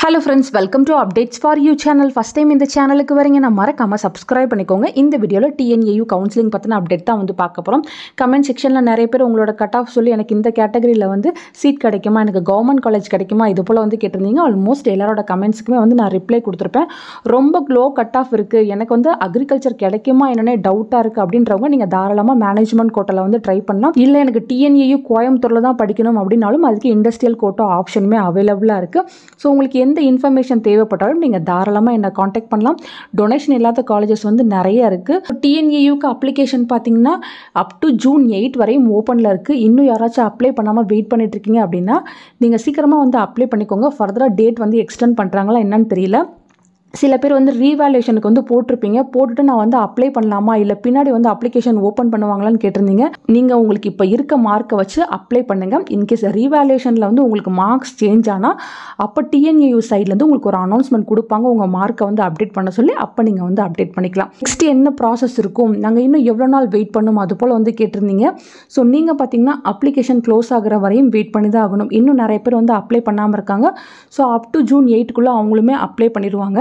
Hello friends, welcome to Updates for You channel. First time இந்த சேனலுக்கு வரீங்க நான் மறக்காம subscribe பண்ணிக்கோங்க. இந்த வீடியோல TNAU கவுன்சிலிங் பத்தின அப்டேட் தான் வந்து பார்க்க போறோம். கமெண்ட் செக்ஷன்ல நிறைய பேர் உங்களோட கட் ஆஃப் சொல்லி எனக்கு இந்த கேட்டகரியில வந்து சீட் கிடைக்குமா, எனக்கு கவர்மெண்ட் காலேஜ் கிடைக்குமா இது போல வந்து கேட்டிருந்தீங்க. ஆல்மோஸ்ட் எல்லாரோட கமெண்ட்ஸ்க்குமே வந்து நான் ரிப்ளை கொடுத்துருப்பேன். ரொம்ப லோ கட் ஆஃப் இருக்கு, எனக்கு வந்து அக்ரிகல்ச்சர் கிடைக்குமா என்னன்னே டவுட்டா இருக்கு அப்படின்றவங்க நீங்க தாராளமா மேனேஜ்மெண்ட் கோட்டால வந்து ட்ரை பண்ணலாம். இல்ல எனக்கு TNAU கோயம்புத்தூர்ல தான் படிக்கணும் அப்படினாலும் அதுக்கு இண்டஸ்ட்ரியல் கோட்டா ஆப்ஷனுமே அவைலபிளா இருக்கு. ஸோ உங்களுக்கு எந்த இன்ஃபர்மேஷன் தேவைப்பட்டாலும் நீங்கள் தாராளமாக என்னை காண்டாக்ட் பண்ணலாம். டொனேஷன் இல்லாத காலேஜஸ் வந்து நிறைய இருக்குது. TNAUக்கு அப்ளிகேஷன் பார்த்தீங்கன்னா அப் டு ஜூன் 8 வரையும் ஓப்பனில் இருக்குது. இன்னும் யாராச்சும் அப்ளை பண்ணாமல் வெயிட் பண்ணிட்டு இருக்கீங்க அப்படின்னா நீங்கள் சீக்கிரமாக வந்து அப்ளை பண்ணிக்கோங்க. ஃபர்தராக டேட் வந்து எக்ஸ்டெண்ட் பண்ணுறாங்களா என்னன்னு தெரியல. சில பேர் வந்து ரீவேல்யூஷனுக்கு வந்து போட்டிருப்பீங்க, போட்டுட்டு நான் வந்து அப்ளை பண்ணலாமா இல்லை பின்னாடி வந்து அப்ளிகேஷன் ஓப்பன் பண்ணுவாங்களான்னு கேட்டிருந்தீங்க. நீங்கள் உங்களுக்கு இப்போ இருக்க மார்க்கை வச்சு அப்ளை பண்ணுங்கள். இன்கேஸ் ரீவேல்யூஷனில் வந்து உங்களுக்கு மார்க்ஸ் சேஞ்ச் ஆனால் அப்போ TNAU சைட்லேருந்து உங்களுக்கு ஒரு அனௌன்ஸ்மெண்ட் கொடுப்பாங்க, உங்கள் மார்க்கை வந்து அப்டேட் பண்ண சொல்லி. அப்போ நீங்கள் வந்து அப்டேட் பண்ணிக்கலாம். நெக்ஸ்ட் என்ன ப்ராசஸ் இருக்கும், நாங்கள் இன்னும் எவ்வளோ நாள் வெயிட் பண்ணும் அது போல் வந்து கேட்டிருந்தீங்க. ஸோ நீங்கள் பார்த்தீங்கன்னா அப்ளிகேஷன் க்ளோஸ் ஆகிற வரையும் வெயிட் பண்ணி தான் ஆகணும். இன்னும் நிறைய பேர் வந்து அப்ளை பண்ணாமல் இருக்காங்க. ஸோ அப் டு ஜூன் 8க்குள்ளே அவங்களுமே அப்ளை பண்ணிடுவாங்க.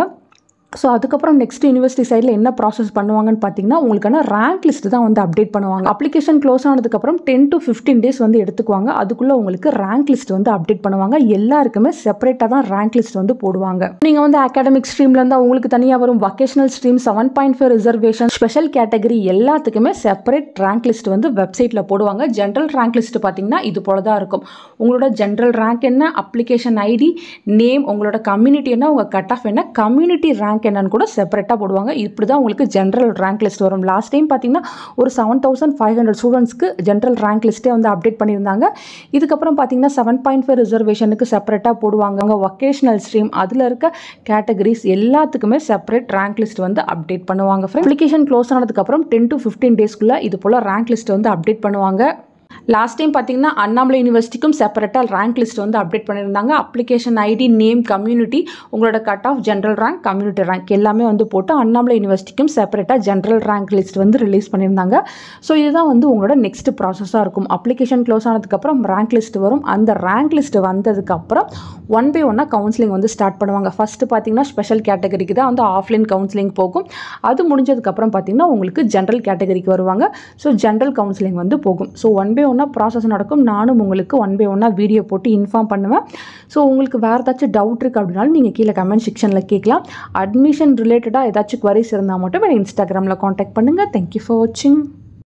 ஸோ அதுக்கப்புறம் நெக்ஸ்ட் யூனிவர்சிட்டி சைடில் என்ன ப்ராசஸ் பண்ணுவாங்கன்னு பார்த்தீங்கன்னா உங்களுக்கான ரேங்க் லிஸ்ட் தான் வந்து அப்டேட் பண்ணுவாங்க. அப்ளிகேஷன் க்ளோஸ் ஆனதுக்கப்புறம் 10 to 15 days வந்து எடுத்துக்குவாங்க. அதுக்குள்ளே உங்களுக்கு ரேங்க் லிஸ்ட் வந்து அப்டேட் பண்ணுவாங்க. எல்லாருக்குமே செப்பரேட்டாக தான் ரேங்க் லிஸ்ட் வந்து போடுவாங்க. நீங்கள் வந்து அகாடமிக் ஸ்ட்ரீமில் இருந்தால் உங்களுக்கு தனியாக வரும். Vocational stream 7.5 reservation special category எல்லாத்துக்குமே செப்பரேட் ரேங்க் லிஸ்ட் வந்து வெப்சைட்டில் போடுவாங்க. ஜென்ரல் ரேங்க் லிஸ்ட் பார்த்தீங்கன்னா இது போல தான் இருக்கும். உங்களோட ஜென்ரல் ரேங்க் என்ன, அப்ளிகேஷன் ஐடி, நேம், உங்களோட கம்யூனிட்டி என்ன, உங்கள் கட் ஆஃப் என்ன, கம்யூனிட்டி ரேங்க் என்னன்னு கூட செப்பரேட்டாக போடுவாங்க. இப்படி தான் உங்களுக்கு ஜென்ரல் ரேங்க் லிஸ்ட் வரும். லாஸ்ட் டைம் பார்த்தீங்கன்னா ஒரு 7500 ஸ்டூடெண்ட்ஸ்க்கு ஜென்ரல் ரேங்க் லிஸ்ட்டே வந்து அப்டேட் பண்ணியிருந்தாங்க. இதுக்கப்புறம் பார்த்தீங்கன்னா 7.5 ரிசர்வேஷனுக்கு செப்பரேட்டாக போடுவாங்க. உங்கள் வொகேஷனல் ஸ்ட்ரீம் அதில் இருக்க கேட்டகரிஸ் எல்லாத்துக்குமே செப்பரேட் ரேங்க் லிஸ்ட் வந்து அப்டேட் பண்ணுவாங்க. அப்ளிகேஷன் க்ளோஸ் ஆனதுக்கப்புறம் 10 to 15 daysக்குள்ளே இது போல் ரேங்க் லிஸ்ட் வந்து அப்டேட் பண்ணுவாங்க. லாஸ்ட் டைம் பார்த்தீங்கன்னா அண்ணாமலை யூனிவர்சிட்டிக்கும் செப்பரேட்டாக ரேங்க் லிஸ்ட் வந்து அப்டேட் பண்ணியிருந்தாங்க. அப்ளிகேஷன் ஐடி, நேம், கம்யூனிட்டி, உங்களோட cut off, general rank, community rank எல்லாமே வந்து போட்டு அண்ணாமலை யூனிவர்சிட்டிக்கும் செப்பரேட்டாக ஜென்ரல் ரேங்க் லிஸ்ட் வந்து ரிலீஸ் பண்ணியிருந்தாங்க. ஸோ இதுதான் வந்து உங்களோட நெக்ஸ்ட் ப்ராசஸாக இருக்கும். அப்ளிகேஷன் க்ளோஸ் ஆனதுக்கப்புறம் ரேங்க் லிஸ்ட் வரும். அந்த ரேங்க் லிஸ்ட் வந்ததுக்கப்புறம் 1 by 1 கவுன்சிலிங் வந்து ஸ்டார்ட் பண்ணுவாங்க. ஃபஸ்ட்டு பார்த்தீங்கன்னா ஸ்பெஷல் கேட்டகரிக்கு தான் வந்து ஆஃப்லைன் கவுன்சிலிங் போகும். அது முடிஞ்சதுக்கப்புறம் பார்த்தீங்கன்னா உங்களுக்கு ஜென்ரல் கேட்டகரிக்கு வருவாங்க. ஸோ ஜென்ரல் கவுன்சிலிங் வந்து போகும். ஸோ 1 by 1 ப்ராசஸ் நடக்கும். நானும் உங்களுக்கு 1 by 1 வீடியோ போட்டு இன்ஃபார்ம் பண்ணுவேன். ஸோ உங்களுக்கு வேறு ஏதாச்சும் டவுட் இருக்குது அப்படின்னாலும் நீங்கள் கீழே கமெண்ட் செக்ஷனில் கேட்கலாம். அட்மிஷன் ரிலேட்டடாக ஏதாச்சும் குவரிஸ் இருந்தால் மட்டும் என்னை இன்ஸ்டாகிராமில் காண்டாக்ட் பண்ணுங்கள். தேங்க்யூ ஃபார் வாட்சிங்.